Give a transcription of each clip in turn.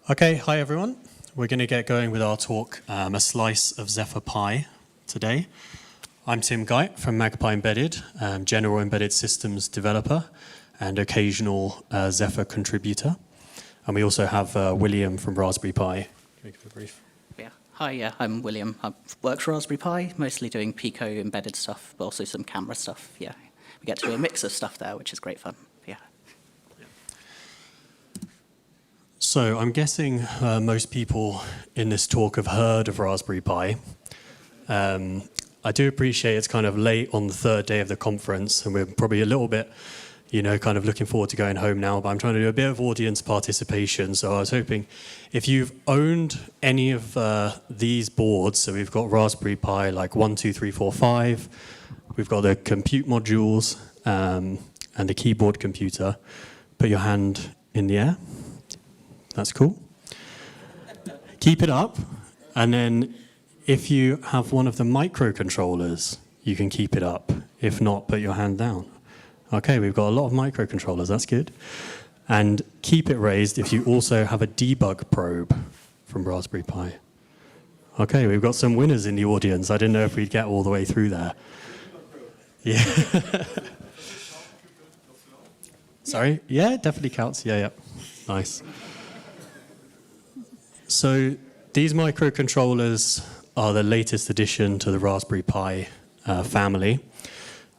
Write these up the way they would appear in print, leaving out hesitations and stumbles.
Okay, hi everyone. We're going to get going with our talk, A Slice of Zephyr Pi, today. I'm Tim Guite from Magpie Embedded, General Embedded Systems Developer and occasional Zephyr contributor. And we also have William from Raspberry Pi. Can we give a brief? Hi, I'm William. I work for Raspberry Pi, mostly doing Pico embedded stuff, but also some camera stuff. Yeah, we get to do a mix of stuff there, which is great fun. Yeah. So I'm guessing most people in this talk have heard of Raspberry Pi. I do appreciate it's kind of late on the third day of the conference, and we're probably a little bit, kind of looking forward to going home now, but I'm trying to do a bit of audience participation. So I was hoping if you've owned any of these boards, so we've got Raspberry Pi like 1, 2, 3, 4, 5, we've got the compute modules and the keyboard computer, put your hand in the air. That's cool. Keep it up, and then if you have one of the microcontrollers, you can keep it up. If not, put your hand down. Okay, we've got a lot of microcontrollers, that's good. And keep it raised if you also have a debug probe from Raspberry Pi. Okay, we've got some winners in the audience. I didn't know if we'd get all the way through there. Yeah. Sorry? Yeah, it definitely counts. Yeah. Nice. So these microcontrollers are the latest addition to the Raspberry Pi family.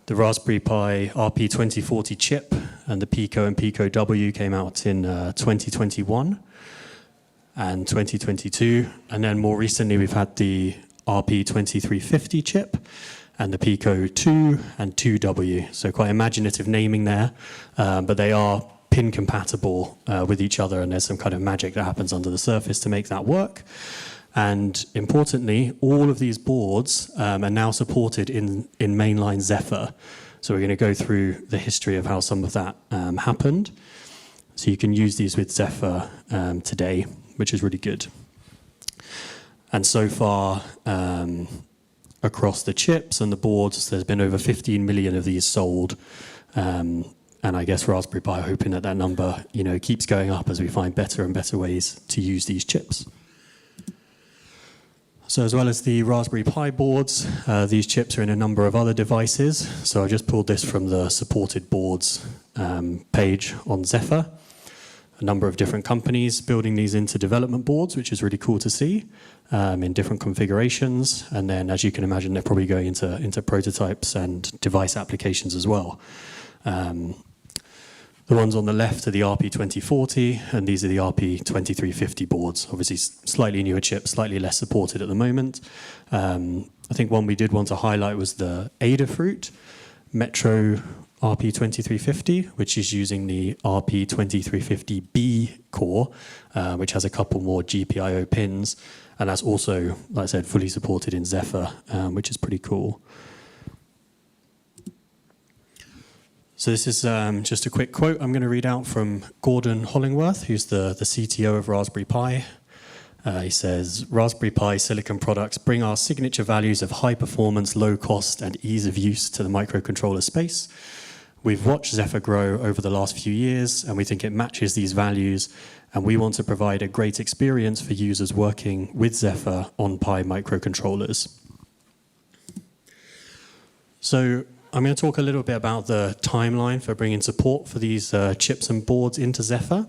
The Raspberry Pi RP2040 chip and the Pico and Pico W came out in 2021 and 2022. And then more recently, we've had the RP2350 chip and the Pico 2 and 2W. So quite imaginative naming there, but they are pin compatible with each other, and there's some kind of magic that happens under the surface to make that work. And importantly, all of these boards are now supported in mainline Zephyr. So we're going to go through the history of how some of that happened. So you can use these with Zephyr today, which is really good. And so far, across the chips and the boards, there's been over 15 million of these sold. And I guess Raspberry Pi are hoping that number, keeps going up as we find better and better ways to use these chips. So as well as the Raspberry Pi boards, these chips are in a number of other devices. So I just pulled this from the supported boards page on Zephyr. A number of different companies building these into development boards, which is really cool to see in different configurations. And then, as you can imagine, they're probably going into prototypes and device applications as well. The ones on the left are the RP2040, and these are the RP2350 boards. Obviously, slightly newer chips, slightly less supported at the moment. I think one we did want to highlight was the Adafruit Metro RP2350, which is using the RP2350B core, which has a couple more GPIO pins. And that's also, like I said, fully supported in Zephyr, which is pretty cool. So this is just a quick quote I'm going to read out from Gordon Hollingworth, who's the CTO of Raspberry Pi. He says, Raspberry Pi silicon products bring our signature values of high performance, low cost, and ease of use to the microcontroller space. We've watched Zephyr grow over the last few years, and we think it matches these values, and we want to provide a great experience for users working with Zephyr on Pi microcontrollers. So I'm going to talk a little bit about the timeline for bringing support for these chips and boards into Zephyr.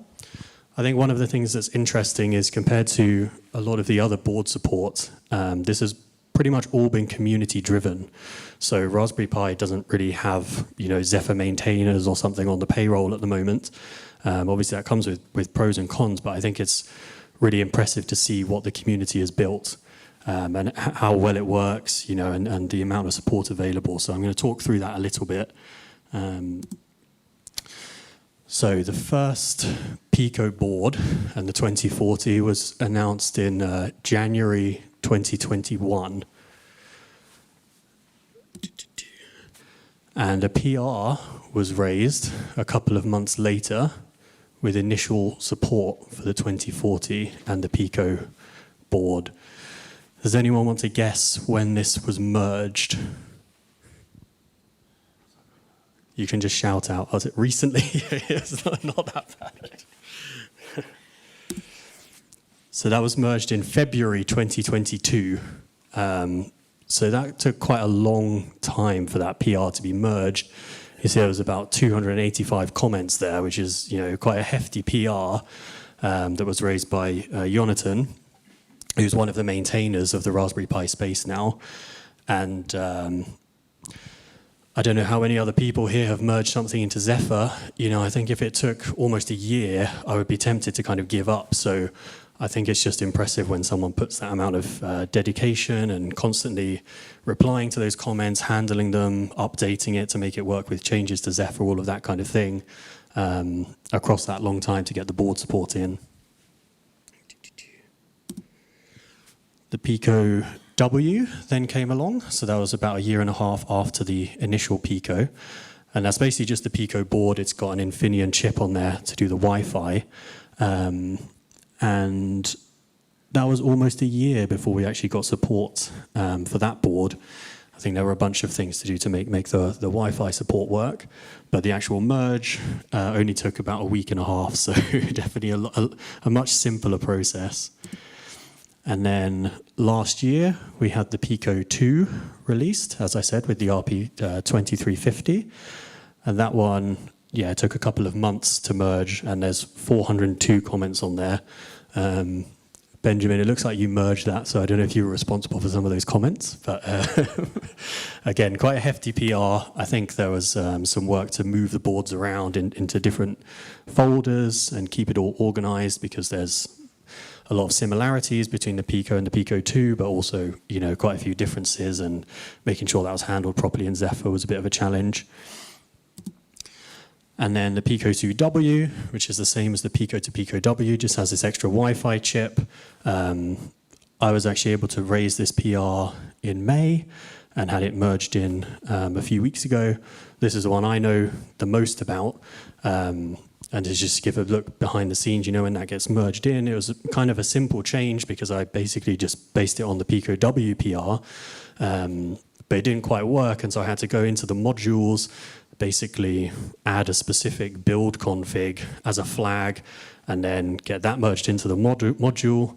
I think one of the things that's interesting is compared to a lot of the other board support, this has pretty much all been community driven. So Raspberry Pi doesn't really have Zephyr maintainers or something on the payroll at the moment. Obviously that comes with pros and cons, but I think it's really impressive to see what the community has built. And how well it works, and the amount of support available. So I'm going to talk through that a little bit. So the first Pico board and the 2040 was announced in January 2021. And a PR was raised a couple of months later with initial support for the 2040 and the Pico board. Does anyone want to guess when this was merged? You can just shout out. Was it recently? It's not that bad. So that was merged in February 2022. So that took quite a long time for that PR to be merged. You see there was about 285 comments there, which is quite a hefty PR that was raised by Jonathan, who's one of the maintainers of the Raspberry Pi space now. And I don't know how many other people here have merged something into Zephyr. I think if it took almost a year, I would be tempted to kind of give up. So I think it's just impressive when someone puts that amount of dedication and constantly replying to those comments, handling them, updating it to make it work with changes to Zephyr, all of that kind of thing, across that long time to get the board support in. The Pico W then came along, so that was about a year and a half after the initial Pico. And that's basically just the Pico board. It's got an Infineon chip on there to do the Wi-Fi. And that was almost a year before we actually got support for that board. I think there were a bunch of things to do to make the Wi-Fi support work, but the actual merge only took about a week and a half, so definitely a much simpler process. And then last year, we had the Pico 2 released, as I said, with the RP2350. And that one, it took a couple of months to merge, and there's 402 comments on there. Benjamin, it looks like you merged that, so I don't know if you were responsible for some of those comments. But again, quite a hefty PR. I think there was some work to move the boards around into different folders and keep it all organized, because there's a lot of similarities between the Pico and the Pico 2, but also, quite a few differences, and making sure that was handled properly in Zephyr was a bit of a challenge. And then the Pico 2W, which is the same as the Pico to Pico W, just has this extra Wi-Fi chip. I was actually able to raise this PR in May and had it merged in a few weeks ago. This is the one I know the most about. And to just give a look behind the scenes, when that gets merged in, it was kind of a simple change because I basically just based it on the Pico W PR, but it didn't quite work, and so I had to go into the modules, basically add a specific build config as a flag, and then get that merged into the module,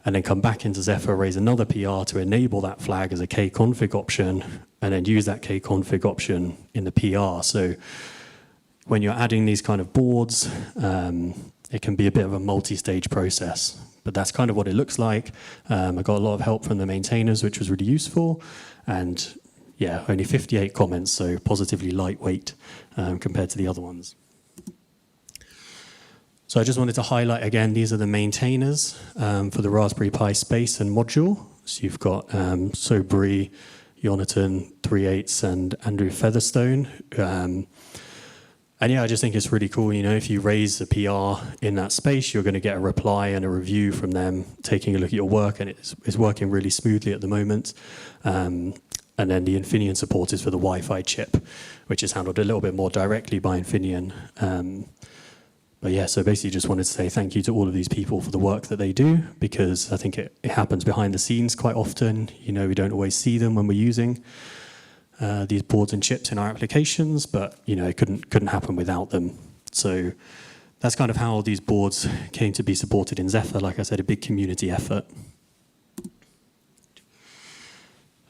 and then come back into Zephyr, raise another PR to enable that flag as a kconfig option, and then use that kconfig option in the PR. So when you're adding these kind of boards, it can be a bit of a multi-stage process, but that's kind of what it looks like. I got a lot of help from the maintainers, which was really useful, and only 58 comments, so positively lightweight compared to the other ones. So I just wanted to highlight again, these are the maintainers for the Raspberry Pi space and module. So you've got Sobri, Jonathan 3/8, and Andrew Featherstone. And I just think it's really cool, if you raise a PR in that space, you're going to get a reply and a review from them taking a look at your work, and it's working really smoothly at the moment. And then the Infineon support is for the Wi-Fi chip, which is handled a little bit more directly by Infineon. But so basically just wanted to say thank you to all of these people for the work that they do, because I think it happens behind the scenes quite often. We don't always see them when we're using these boards and chips in our applications, but it couldn't happen without them. So that's kind of how these boards came to be supported in Zephyr. Like I said, a big community effort.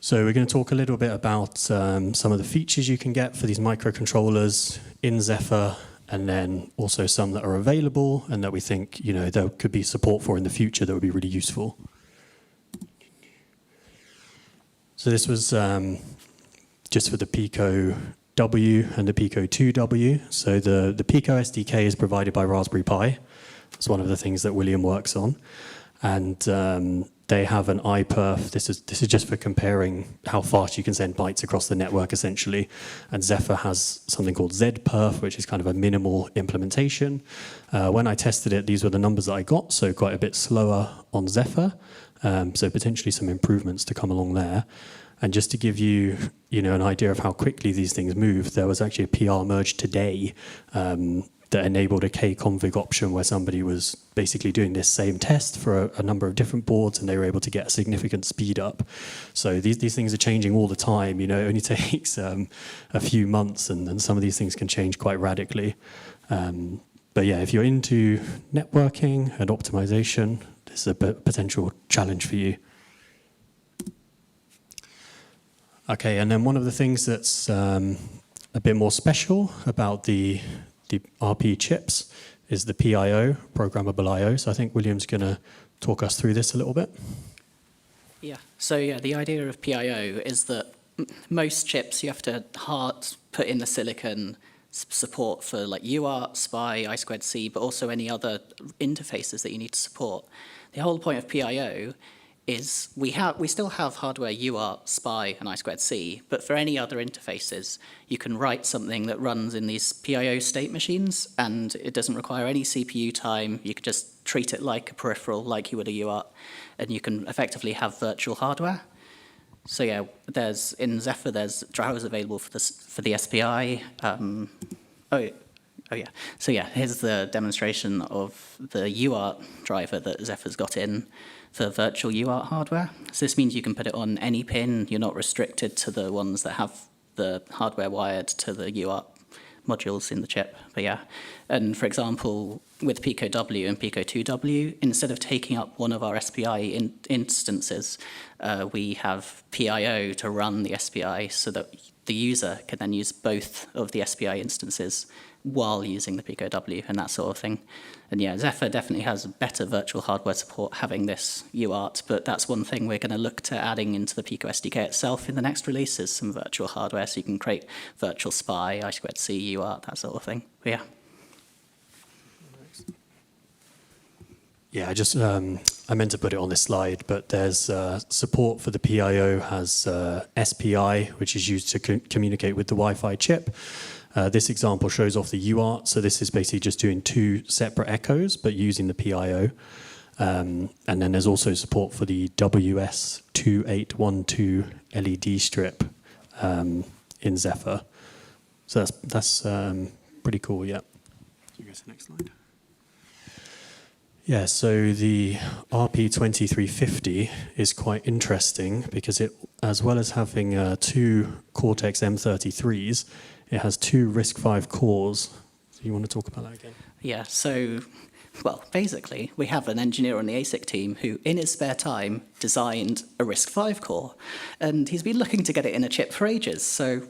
So we're going to talk a little bit about some of the features you can get for these microcontrollers in Zephyr, and then also some that are available and that we think there could be support for in the future that would be really useful. So this was just for the Pico W and the Pico 2W. So the Pico SDK is provided by Raspberry Pi. It's one of the things that William works on. And they have an iPerf. This is just for comparing how fast you can send bytes across the network, essentially. And Zephyr has something called ZPerf, which is kind of a minimal implementation. When I tested it, these were the numbers that I got, so quite a bit slower on Zephyr. So potentially some improvements to come along there. And just to give you, an idea of how quickly these things move, there was actually a PR merge today that enabled a kconfig option where somebody was basically doing this same test for a number of different boards, and they were able to get a significant speed up. So these things are changing all the time. It only takes a few months, and some of these things can change quite radically. But if you're into networking and optimization, this is a potential challenge for you. Okay, and then one of the things that's a bit more special about the RP chips is the PIO, Programmable I/O. So I think William's going to talk us through this a little bit. Yeah, so yeah, the idea of PIO is that most chips you have to put in the silicon support for like UART, SPI, I2C, but also any other interfaces that you need to support. The whole point of PIO is we still have hardware UART, SPI, and I2C, but for any other interfaces, you can write something that runs in these PIO state machines, and it doesn't require any CPU time. You can just treat it like a peripheral, like you would a UART, and you can effectively have virtual hardware. So yeah, in Zephyr, there's drivers available for the SPI. Oh yeah. So yeah, here's the demonstration of the UART driver that Zephyr's got in for virtual UART hardware. So this means you can put it on any pin. You're not restricted to the ones that have the hardware wired to the UART modules in the chip. But yeah, and for example, with Pico W and Pico 2W, instead of taking up one of our SPI instances, we have PIO to run the SPI so that the user can then use both of the SPI instances while using the Pico W and that sort of thing. And yeah, Zephyr definitely has better virtual hardware support having this UART, but that's one thing we're going to look to adding into the Pico SDK itself in the next release is some virtual hardware so you can create virtual SPI, I2C, UART, that sort of thing. But yeah. Yeah, I meant to put it on this slide, but there's support for the PIO has SPI, which is used to communicate with the Wi-Fi chip. This example shows off the UART, so this is basically just doing two separate echoes, but using the PIO. And then there's also support for the WS2812 LED strip in Zephyr. So that's pretty cool, yeah. Can you go to the next slide? Yeah, so the RP2350 is quite interesting because it, as well as having two Cortex M33s, it has two RISC-V cores. So you want to talk about that again? Yeah, so, well, basically, we have an engineer on the ASIC team who, in his spare time, designed a RISC-V core. And he's been looking to get it in a chip for ages, so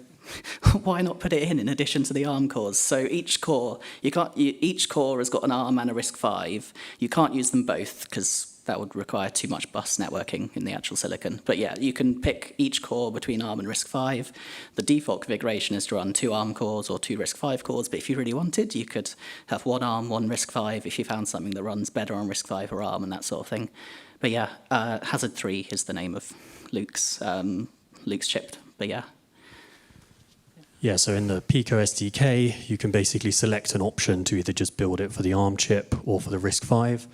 why not put it in addition to the ARM cores? So each core, each core has got an ARM and a RISC-V. You can't use them both because that would require too much bus networking in the actual silicon. But yeah, you can pick each core between ARM and RISC-V. The default configuration is to run two ARM cores or two RISC-V cores, but if you really wanted, you could have one ARM, one RISC-V if you found something that runs better on RISC-V or ARM and that sort of thing. But yeah, Hazard 3 is the name of Luke's chip, but yeah. Yeah, so in the Pico SDK, you can basically select an option to either just build it for the ARM chip or for the RISC-V.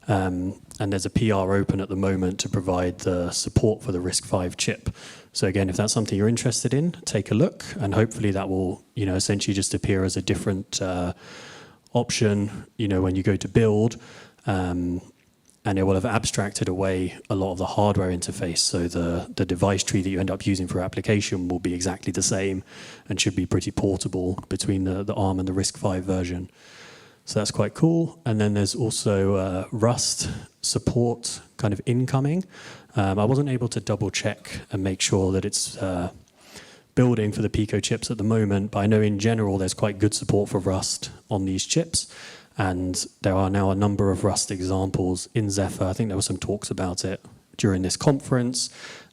And there's a PR open at the moment to provide the support for the RISC-V chip. So again, if that's something you're interested in, take a look, and hopefully that will, essentially just appear as a different option, when you go to build. And it will have abstracted away a lot of the hardware interface. So the device tree that you end up using for application will be exactly the same and should be pretty portable between the ARM and the RISC-V version. So that's quite cool. And then there's also Rust support kind of incoming. I wasn't able to double check and make sure that it's building for the Pico chips at the moment, but I know in general there's quite good support for Rust on these chips. And there are now a number of Rust examples in Zephyr. I think there were some talks about it during this conference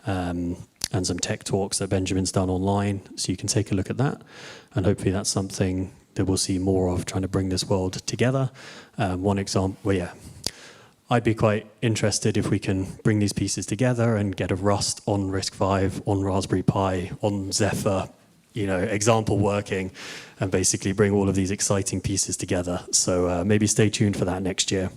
and some tech talks that Benjamin's done online. So you can take a look at that. And hopefully that's something that we'll see more of, trying to bring this world together. One example, well, yeah, I'd be quite interested if we can bring these pieces together and get a Rust on RISC-V, on Raspberry Pi, on Zephyr, example working, and basically bring all of these exciting pieces together. So maybe stay tuned for that next year.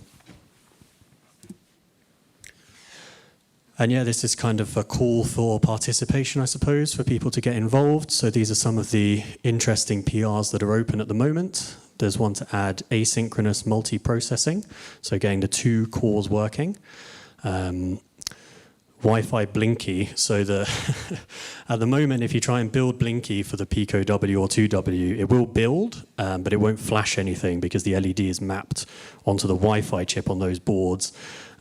And yeah, this is kind of a call for participation, I suppose, for people to get involved. So these are some of the interesting PRs that are open at the moment. There's one to add asynchronous multiprocessing, so getting the two cores working. Wi-Fi Blinky, so at the moment, if you try and build Blinky for the Pico W or 2W, it will build, but it won't flash anything because the LED is mapped onto the Wi-Fi chip on those boards.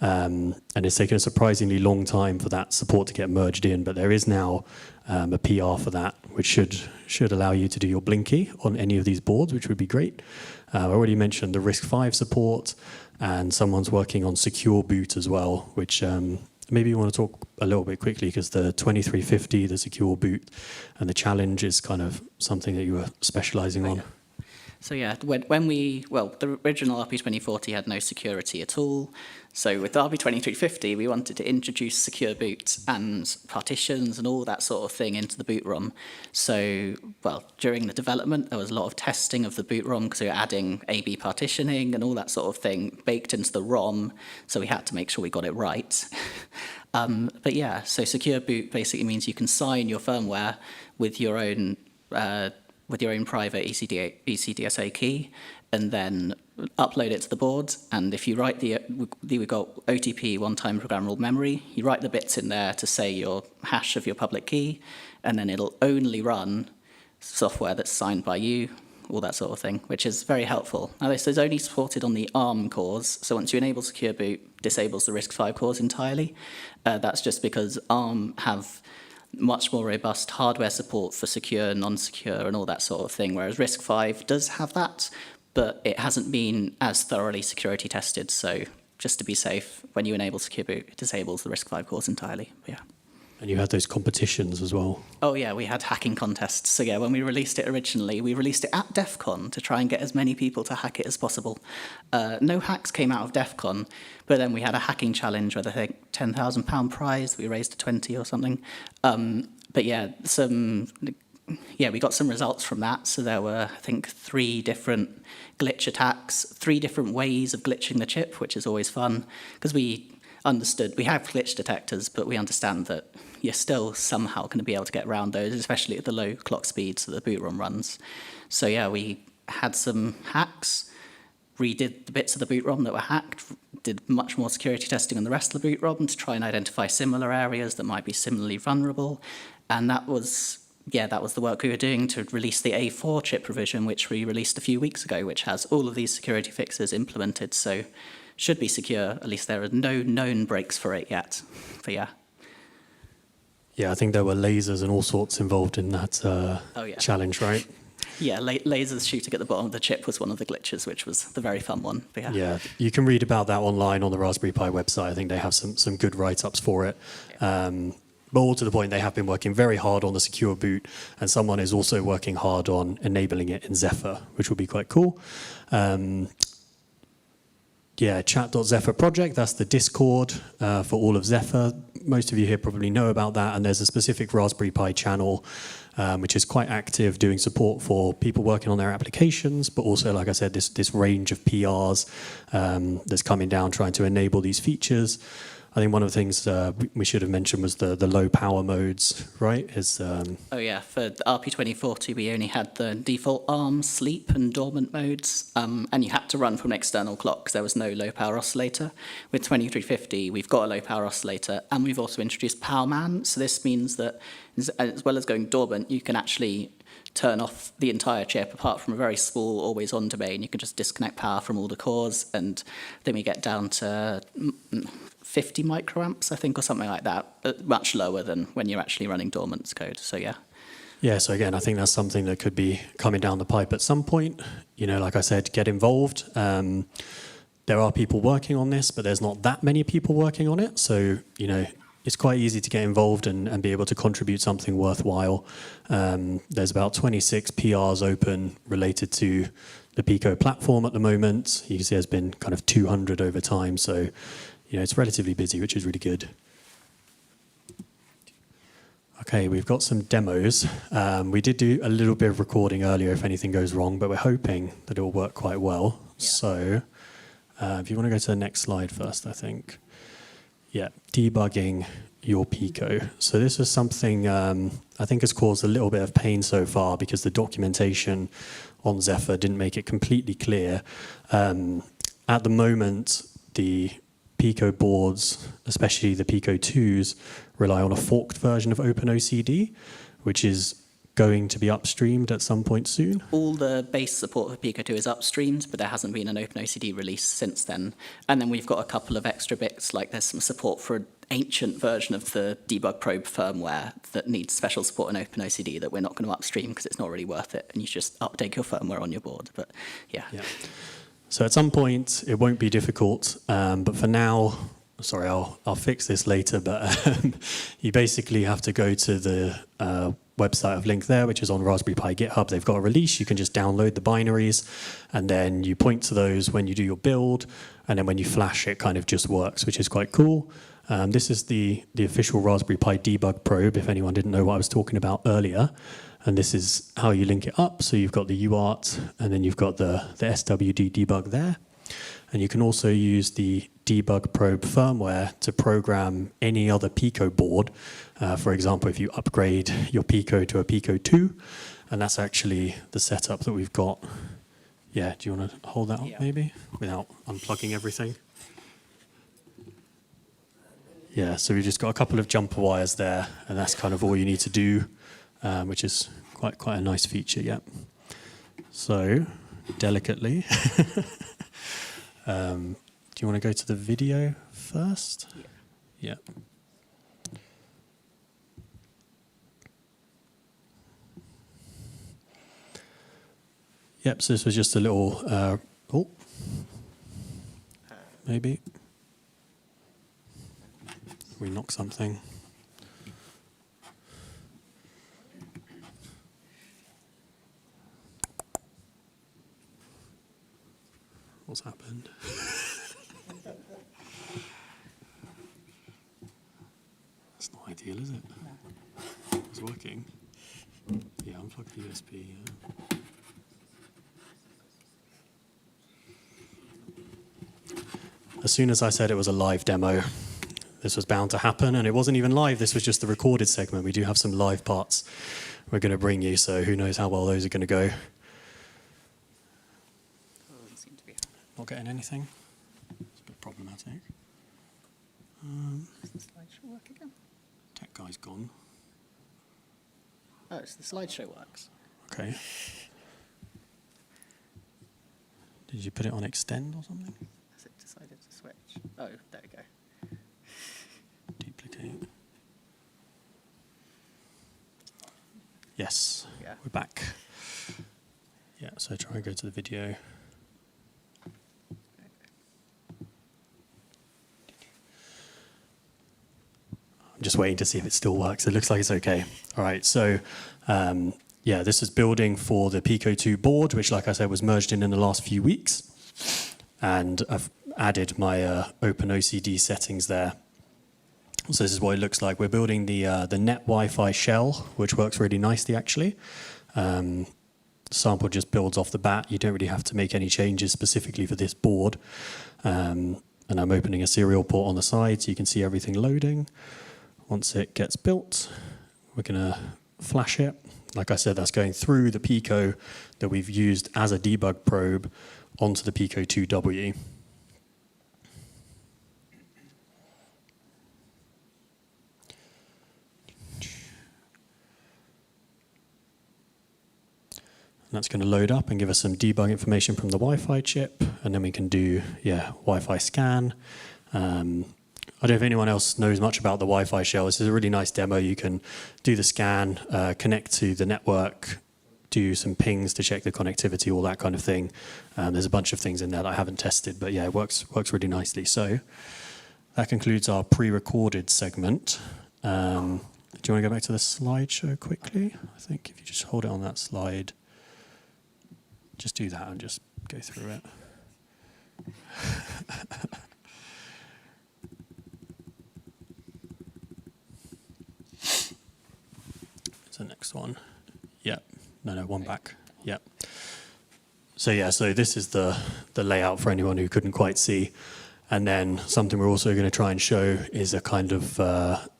And it's taken a surprisingly long time for that support to get merged in, but there is now a PR for that, which should allow you to do your Blinky on any of these boards, which would be great. I already mentioned the RISC-V support, and someone's working on secure boot as well, which maybe you want to talk a little bit quickly, because the 2350, the secure boot, and the challenge is kind of something that you were specializing on. So yeah, when the original RP2040 had no security at all. So with the RP2350, we wanted to introduce secure boot and partitions and all that sort of thing into the boot ROM. So, during the development, there was a lot of testing of the boot ROM because we were adding A/B partitioning and all that sort of thing baked into the ROM. So we had to make sure we got it right. But yeah, so secure boot basically means you can sign your firmware with your own private ECDSA key, and then upload it to the board. And if you write we've got OTP, one-time programmable memory, you write the bits in there to say your hash of your public key, and then it'll only run software that's signed by you, all that sort of thing, which is very helpful. Now, this is only supported on the ARM cores, so once you enable secure boot, disables the RISC-V cores entirely. That's just because ARM have much more robust hardware support for secure, non-secure, and all that sort of thing, whereas RISC-V does have that, but it hasn't been as thoroughly security tested. So just to be safe, when you enable secure boot, it disables the RISC-V cores entirely. But yeah. And you had those competitions as well. Oh yeah, we had hacking contests. So yeah, when we released it originally, we released it at DEF CON to try and get as many people to hack it as possible. No hacks came out of DEF CON, but then we had a hacking challenge with, I think, £10,000 prize. We raised to 20 or something. But yeah, we got some results from that. So there were, I think, 3 different glitch attacks, 3 different ways of glitching the chip, which is always fun, because we have glitch detectors, but we understand that you're still somehow going to be able to get around those, especially at the low clock speeds that the boot ROM runs. So yeah, we had some hacks, redid the bits of the boot ROM that were hacked, did much more security testing on the rest of the boot ROM to try and identify similar areas that might be similarly vulnerable. And that was the work we were doing to release the A4 chip revision, which we released a few weeks ago, which has all of these security fixes implemented. So should be secure. At least there are no known breaks for it yet. But yeah. Yeah, I think there were lasers and all sorts involved in that challenge, right? Yeah, lasers shooting at the bottom of the chip was one of the glitches, which was the very fun one. But yeah, you can read about that online on the Raspberry Pi website. I think they have some good write-ups for it. Yeah. But all to the point, they have been working very hard on the secure boot, and someone is also working hard on enabling it in Zephyr, which will be quite cool. Chat.Zephyr project, that's the Discord for all of Zephyr. Most of you here probably know about that, and there's a specific Raspberry Pi channel which is quite active, doing support for people working on their applications, but also, like I said, this range of PRs that's coming down trying to enable these features. I think one of the things we should have mentioned was the low power modes, right? Oh yeah, for the RP2040 we only had the default ARM sleep and dormant modes, and you had to run from an external clock because there was no low power oscillator. With 2350 we've got a low power oscillator, and we've also introduced PowerMan, so this means that as well as going dormant, you can actually turn off the entire chip apart from a very small always-on domain. You can just disconnect power from all the cores, and then we get down to 50 microamps, I think, or something like that, much lower than when you're actually running dormant code. So yeah. Yeah, so again, I think that's something that could be coming down the pipe at some point. You know, like I said, get involved. There are people working on this, but there's not that many people working on it. So, you know, it's quite easy to get involved and be able to contribute something worthwhile. There's about 26 PRs open related to the Pico platform at the moment. You can see there's been kind of 200 over time. So, you know, it's relatively busy, which is really good. Okay, we've got some demos. We did do a little bit of recording earlier if anything goes wrong, but we're hoping that it will work quite well. Yeah. So if you want to go to the next slide first, I think. Yeah, debugging your Pico. So this is something I think has caused a little bit of pain so far because the documentation on Zephyr didn't make it completely clear. At the moment, the Pico boards, especially the Pico 2s, rely on a forked version of OpenOCD, which is going to be upstreamed at some point soon? All the base support for Pico 2 is upstreamed, but there hasn't been an OpenOCD release since then. And then we've got a couple of extra bits, like there's some support for an ancient version of the debug probe firmware that needs special support in OpenOCD that we're not going to upstream because it's not really worth it, and you just update your firmware on your board. But yeah. So at some point, it won't be difficult, but for now, sorry, I'll fix this later, but you basically have to go to the website I've linked there, which is on Raspberry Pi GitHub. They've got a release. You can just download the binaries, and then you point to those when you do your build, and then when you flash, it kind of just works, which is quite cool. This is the official Raspberry Pi debug probe, if anyone didn't know what I was talking about earlier. And this is how you link it up. So you've got the UART, and then you've got the SWD debug there. And you can also use the debug probe firmware to program any other Pico board. For example, if you upgrade your Pico to a Pico 2, and that's actually the setup that we've got. Yeah, do you want to hold that up maybe, without unplugging everything? Yeah, so we've just got a couple of jumper wires there, and that's kind of all you need to do, which is quite a nice feature, yeah. So, delicately, do you want to go to the video first? Yeah. Yep, so this was just a little, maybe. We knock something. What's happened? That's not ideal, is it? No. It's working. Yeah, unplug the USB. Yeah. As soon as I said it was a live demo, this was bound to happen, and it wasn't even live. This was just the recorded segment. We do have some live parts we're going to bring you, so who knows how well those are going to go. Not getting anything? It's a bit problematic. Does the slideshow work again? Tech guy's gone. Oh, so the slideshow works. Okay. Did you put it on extend or something? Has it decided to switch? Oh, there we go. Duplicate. Yes, Yeah. we're back. Yeah, so try and go to the video. I'm just waiting to see if it still works. It looks like it's okay. All right, so yeah, this is building for the Pico 2 board, which, like I said, was merged in the last few weeks. And I've added my OpenOCD settings there. So this is what it looks like. We're building the net Wi-Fi shell, which works really nicely, actually. The sample just builds off the bat. You don't really have to make any changes specifically for this board. And I'm opening a serial port on the side so you can see everything loading. Once it gets built, we're going to flash it. Like I said, that's going through the Pico that we've used as a debug probe onto the Pico 2W. And that's going to load up and give us some debug information from the Wi-Fi chip, and then we can do, Wi-Fi scan. I don't know if anyone else knows much about the Wi-Fi shell. This is a really nice demo. You can do the scan, connect to the network, do some pings to check the connectivity, all that kind of thing. There's a bunch of things in there that I haven't tested, but yeah, it works really nicely. So that concludes our pre-recorded segment. Do you want to go back to the slideshow quickly? I think if you just hold it on that slide, just do that and just go through it. The next one. Yep. No, one back. Yep. So yeah, so this is the layout for anyone who couldn't quite see. And then something we're also going to try and show is a kind of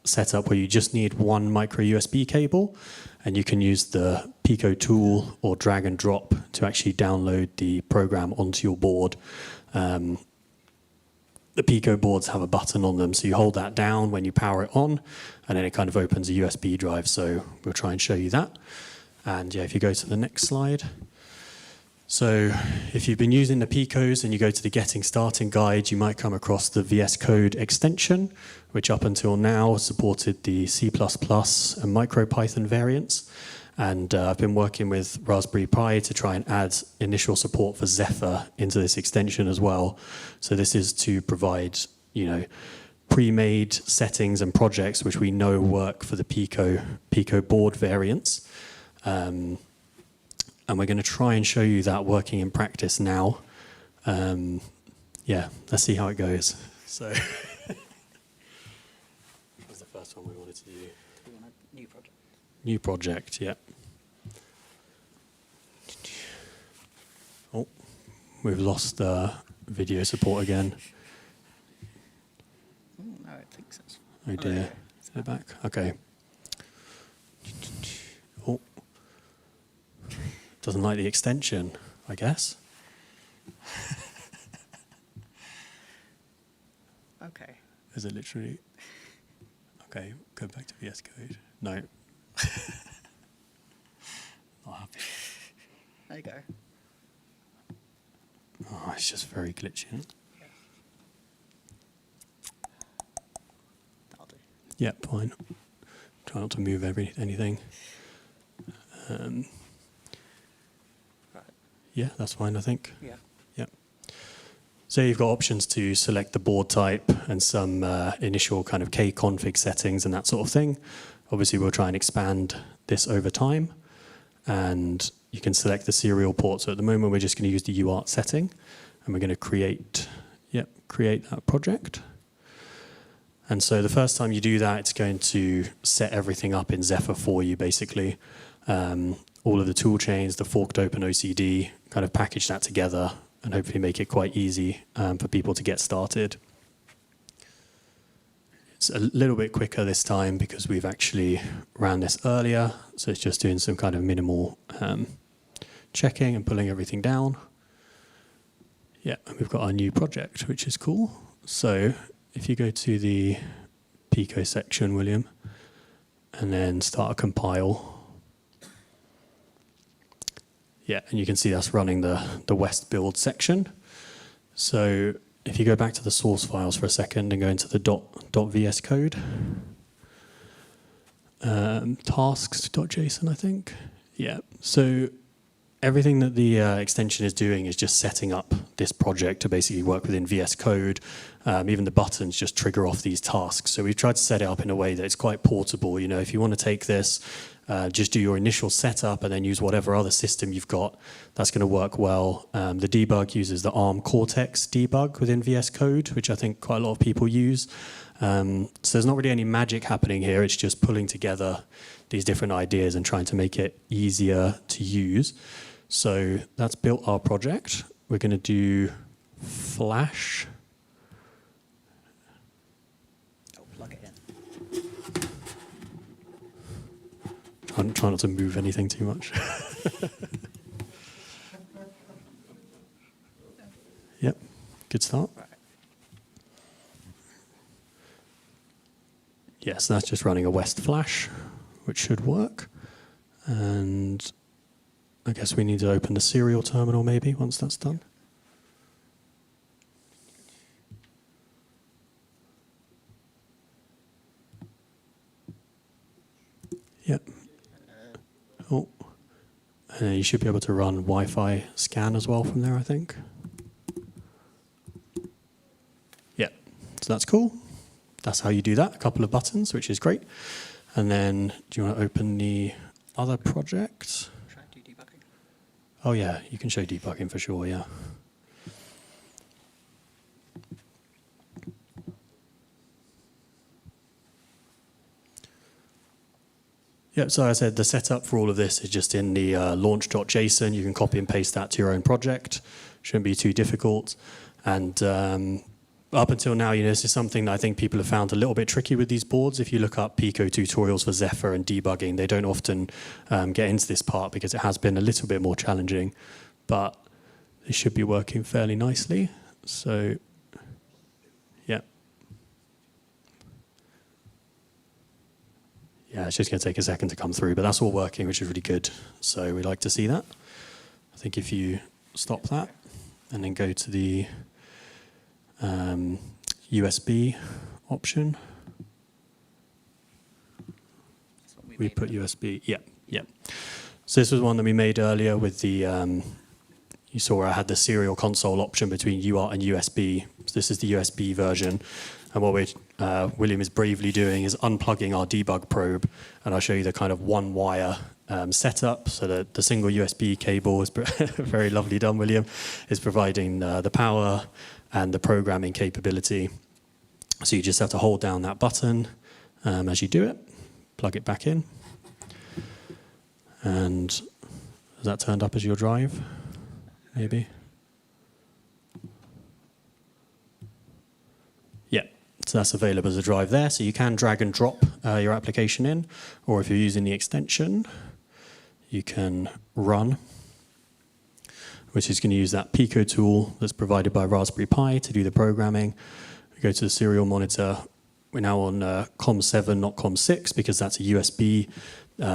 setup where you just need one micro USB cable, and you can use the Pico tool or drag and drop to actually download the program onto your board. The Pico boards have a button on them, so you hold that down when you power it on, and then it kind of opens a USB drive, so we'll try and show you that. And yeah, if you go to the next slide. So if you've been using the Picos and you go to the Getting Started guide, you might come across the VS Code extension, which up until now supported the C++ and MicroPython variants. And I've been working with Raspberry Pi to try and add initial support for Zephyr into this extension as well. So this is to provide, pre-made settings and projects which we know work for the Pico board variants. And we're going to try and show you that working in practice now. Yeah, let's see how it goes. So, what was the first one we wanted to do? We want a new project. New project, yeah. Oh, we've lost video support again. No, it thinks it's... Oh dear. Is it back? Okay. Oh. Doesn't like the extension, I guess. Okay. Is it literally? Okay, go back to VS Code. No. Not happy. There you go. Oh, it's just very glitchy. Yeah. That'll do. Yep, fine. Try not to move anything. Right. Yeah, that's fine, I think. Yeah. Yep. So you've got options to select the board type and some initial kind of kconfig settings and that sort of thing. Obviously, we'll try and expand this over time. And you can select the serial port. So at the moment, we're just going to use the UART setting. And we're going to create that project. And so the first time you do that, it's going to set everything up in Zephyr for you, basically. All of the tool chains, the forked OpenOCD, kind of package that together and hopefully make it quite easy for people to get started. It's a little bit quicker this time because we've actually ran this earlier. So it's just doing some kind of minimal checking and pulling everything down. Yeah, and we've got our new project, which is cool. So if you go to the Pico section, William, and then start a compile. Yeah, and you can see us running the West build section. So if you go back to the source files for a second and go into the .vs code, tasks.json, I think. Yeah, so everything that the extension is doing is just setting up this project to basically work within VS Code. Even the buttons just trigger off these tasks. So we've tried to set it up in a way that it's quite portable. If you want to take this, just do your initial setup and then use whatever other system you've got. That's going to work well. The debug uses the ARM Cortex debug within VS Code, which I think quite a lot of people use. So there's not really any magic happening here. It's just pulling together these different ideas and trying to make it easier to use. So that's built our project. We're going to do Flash. Plug it in. Try not to move anything too much. Yep, good start. Right. Yes, that's just running a West Flash, which should work. And I guess we need to open the serial terminal maybe once that's done. Yep. Oh, and you should be able to run Wi-Fi scan as well from there, I think. Yeah, so that's cool. That's how you do that, a couple of buttons, which is great. And then, do you want to open the other project? Try and do debugging. Oh yeah, you can show debugging for sure, yeah. Yeah, so as I said, the setup for all of this is just in the launch.json. You can copy and paste that to your own project. Shouldn't be too difficult. And up until now, this is something that I think people have found a little bit tricky with these boards. If you look up Pico tutorials for Zephyr and debugging, they don't often get into this part because it has been a little bit more challenging. But it should be working fairly nicely. So, yeah. Yeah, it's just going to take a second to come through, but that's all working, which is really good. So we like to see that. I think if you stop that and then go to the USB option, we put USB, yeah. So this was one that we made earlier with the, you saw where I had the serial console option between UART and USB. So this is the USB version. And what William is bravely doing is unplugging our debug probe. And I'll show you the kind of one-wire setup. So that the single USB cable is very lovely done, William, is providing the power and the programming capability. So you just have to hold down that button as you do it, plug it back in. And has that turned up as your drive? Maybe? Yeah, so that's available as a drive there. So you can drag and drop your application in, or if you're using the extension, you can run, which is going to use that Pico tool that's provided by Raspberry Pi to do the programming. We go to the serial monitor. We're now on COM7, not COM6, because that's a USB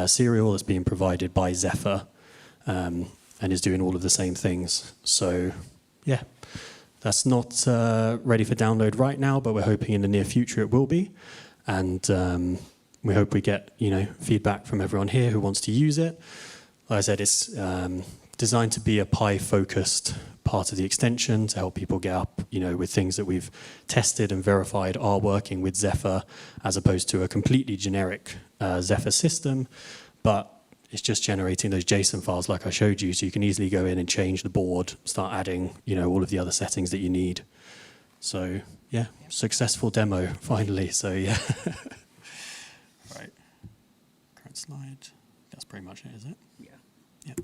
serial that's being provided by Zephyr. And is doing all of the same things. So, yeah, that's not ready for download right now, but we're hoping in the near future it will be. And we hope we get feedback from everyone here who wants to use it. Like I said, it's designed to be a Pi-focused part of the extension to help people get up, with things that we've tested and verified are working with Zephyr, as opposed to a completely generic Zephyr system. But it's just generating those JSON files like I showed you, so you can easily go in and change the board, start adding, all of the other settings that you need. So, yeah, successful demo, finally. So, yeah. Right. Current slide. That's pretty much it, is it? Yeah.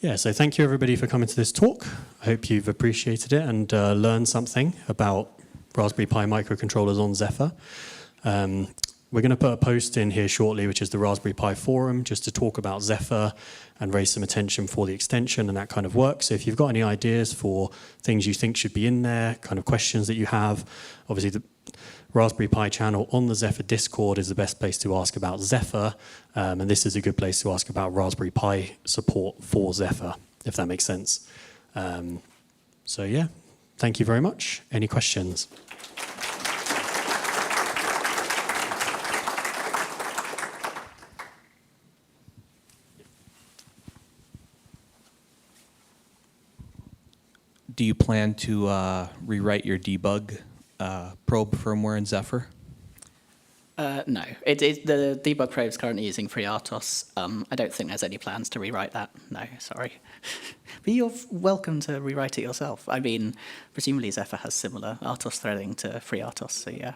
Yeah, so thank you, everybody, for coming to this talk. I hope you've appreciated it and learned something about Raspberry Pi microcontrollers on Zephyr. We're going to put a post in here shortly, which is the Raspberry Pi forum, just to talk about Zephyr and raise some attention for the extension and that kind of work. So if you've got any ideas for things you think should be in there, kind of questions that you have, obviously the Raspberry Pi channel on the Zephyr Discord is the best place to ask about Zephyr. And this is a good place to ask about Raspberry Pi support for Zephyr, if that makes sense. So yeah, thank you very much. Any questions? Do you plan to rewrite your debug probe firmware in Zephyr? No. The debug probe is currently using FreeRTOS. I don't think there's any plans to rewrite that. No, sorry. But you're welcome to rewrite it yourself. I mean, presumably Zephyr has similar RTOS threading to FreeRTOS, so yeah.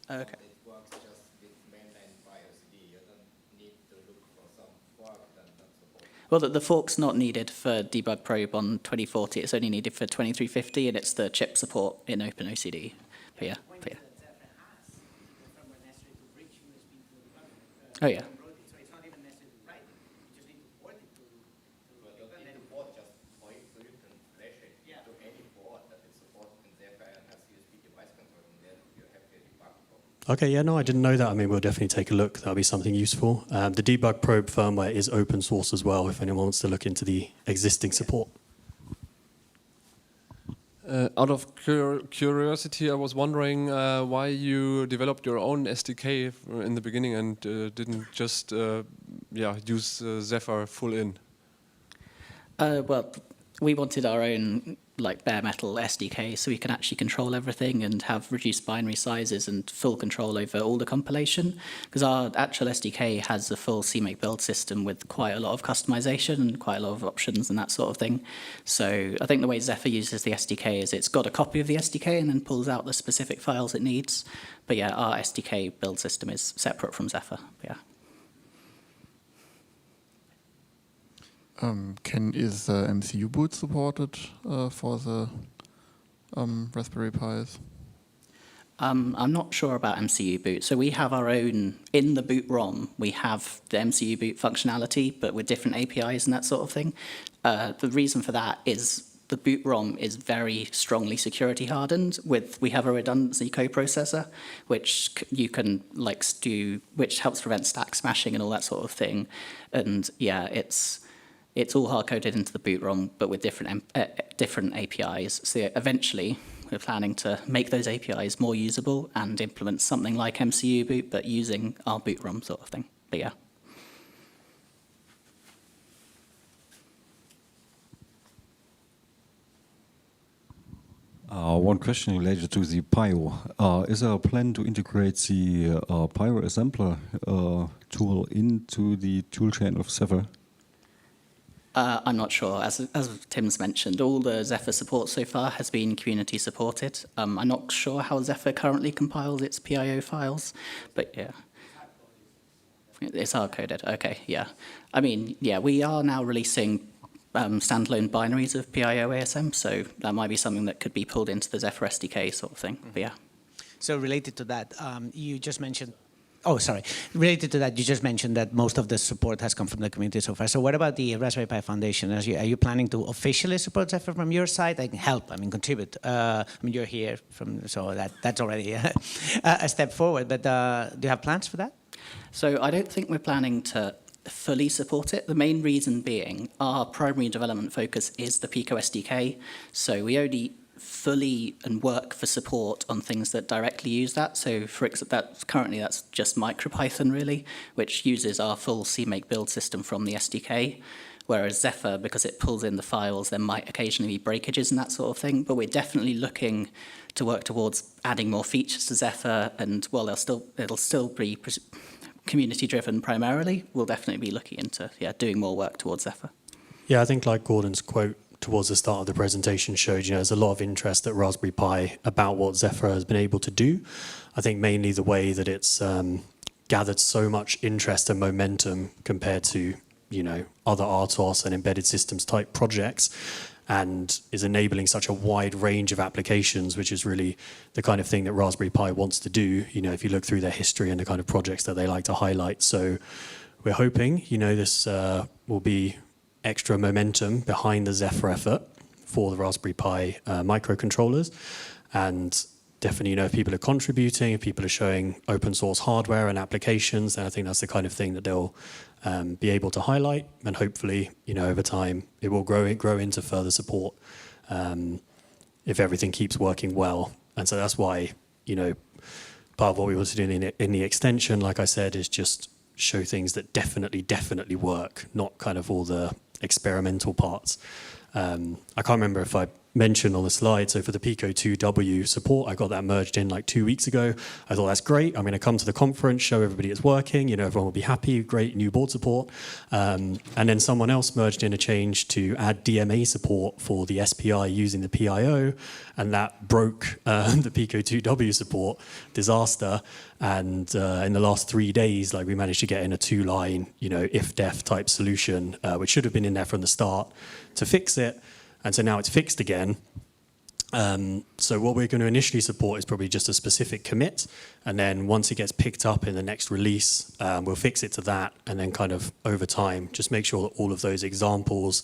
Okay. Well, the fork's not needed for debug probe on 2040. It's only needed for 2350, and it's the chip support in OpenOCD. But yeah. Oh yeah. Okay, yeah, no, I didn't know that. I mean, we'll definitely take a look. That'll be something useful. The debug probe firmware is open source as well, if anyone wants to look into the existing support. Out of curiosity, I was wondering why you developed your own SDK in the beginning and didn't just use Zephyr full in. Well, we wanted our own bare metal SDK so we can actually control everything and have reduced binary sizes and full control over all the compilation, because our actual SDK has a full CMake build system with quite a lot of customization and quite a lot of options and that sort of thing. So I think the way Zephyr uses the SDK is it's got a copy of the SDK and then pulls out the specific files it needs. But yeah, our SDK build system is separate from Zephyr. Yeah. Is MCU boot supported for the Raspberry Pis? I'm not sure about MCU boot. So we have our own, in the boot ROM, we have the MCU boot functionality, but with different APIs and that sort of thing. The reason for that is the boot ROM is very strongly security hardened. We have a redundancy coprocessor, which you can which helps prevent stack smashing and all that sort of thing. And yeah, it's all hard coded into the boot ROM, but with different APIs. So eventually, we're planning to make those APIs more usable and implement something like MCU boot, but using our boot ROM sort of thing. But yeah. One question related to the Pyro. Is there a plan to integrate the Pyro assembler tool into the toolchain of Zephyr? I'm not sure. As Tim's mentioned, all the Zephyr support so far has been community supported. I'm not sure how Zephyr currently compiles its PIO files, but yeah. It's hard-coded, okay, yeah. I mean, yeah, we are now releasing standalone binaries of PIO ASM, so that might be something that could be pulled into the Zephyr SDK sort of thing, but yeah. So related to that, you just mentioned, related to that, you just mentioned that most of the support has come from the community so far. So what about the Raspberry Pi Foundation? Are you planning to officially support Zephyr from your side? Like help, contribute. You're here, so that's already a step forward, but do you have plans for that? So I don't think we're planning to fully support it. The main reason being our primary development focus is the Pico SDK. So we only fully and work for support on things that directly use that. So for currently that's just MicroPython really, which uses our full CMake build system from the SDK. Whereas Zephyr, because it pulls in the files, there might occasionally be breakages and that sort of thing. But we're definitely looking to work towards adding more features to Zephyr. And while it'll still be community-driven primarily, we'll definitely be looking into doing more work towards Zephyr. Yeah, I think like Gordon's quote towards the start of the presentation showed, there's a lot of interest at Raspberry Pi about what Zephyr has been able to do. I think mainly the way that it's gathered so much interest and momentum compared to, other RTOS and embedded systems type projects, and is enabling such a wide range of applications, which is really the kind of thing that Raspberry Pi wants to do, if you look through their history and the kind of projects that they like to highlight. So we're hoping, this will be extra momentum behind the Zephyr effort for the Raspberry Pi microcontrollers. And definitely, if people are contributing, if people are showing open source hardware and applications, then I think that's the kind of thing that they'll be able to highlight, and hopefully, over time, it will grow into further support if everything keeps working well. And so that's why, part of what we want to do in the extension, like I said, is just show things that definitely work, not kind of all the experimental parts. I can't remember if I mentioned on the slide, so for the Pico 2W support, I got that merged in like 2 weeks ago. I thought that's great. I'm going to come to the conference, show everybody it's working, everyone will be happy, great new board support. And then someone else merged in a change to add DMA support for the SPI using the PIO, and that broke the Pico 2W support, disaster. And in the last 3 days, we managed to get in a 2-line, if-def type solution, which should have been in there from the start, to fix it. And so now it's fixed again. So what we're going to initially support is probably just a specific commit. And then once it gets picked up in the next release, we'll fix it to that. And then kind of over time, just make sure that all of those examples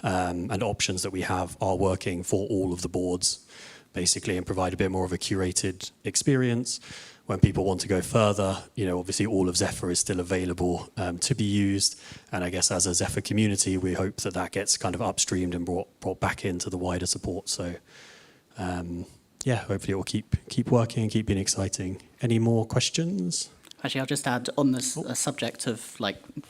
and options that we have are working for all of the boards, basically, and provide a bit more of a curated experience. When people want to go further, obviously all of Zephyr is still available to be used. And I guess as a Zephyr community, we hope that gets kind of upstreamed and brought back into the wider support. So hopefully it will keep working and keep being exciting. Any more questions? Actually, I'll just add on this subject of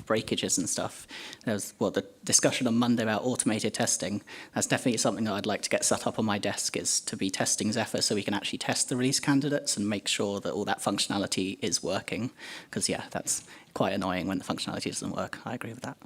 breakages and stuff. There's the discussion on Monday about automated testing. That's definitely something that I'd like to get set up on my desk, is to be testing Zephyr so we can actually test the release candidates and make sure that all that functionality is working. Because that's quite annoying when the functionality doesn't work. I agree with that.